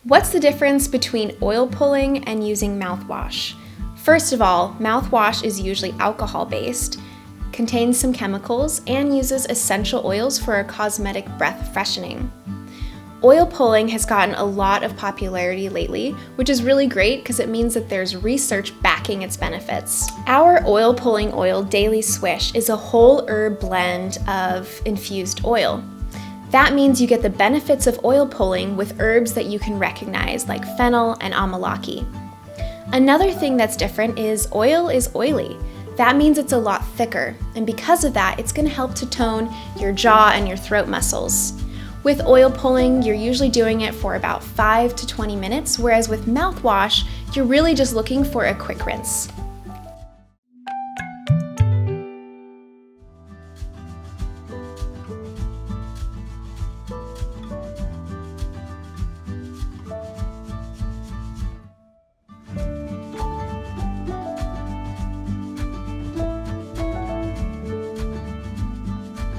What's the difference between oil pulling and using mouthwash? First of all, mouthwash is usually alcohol-based, contains some chemicals, and uses essential oils for a cosmetic breath freshening. Oil pulling has gotten a lot of popularity lately, which is really great because it means that there's research backing its benefits. Our oil pulling oil daily swish is a whole herb blend of infused oil. That means you get the benefits of oil pulling with herbs that you can recognize, like fennel and amalaki. Another thing that's different is oil is oily. That means it's a lot thicker, and because of that, it's going to help to tone your jaw and your throat muscles. With oil pulling, you're usually doing it for about 5 to 20 minutes, whereas with mouthwash, you're really just looking for a quick rinse.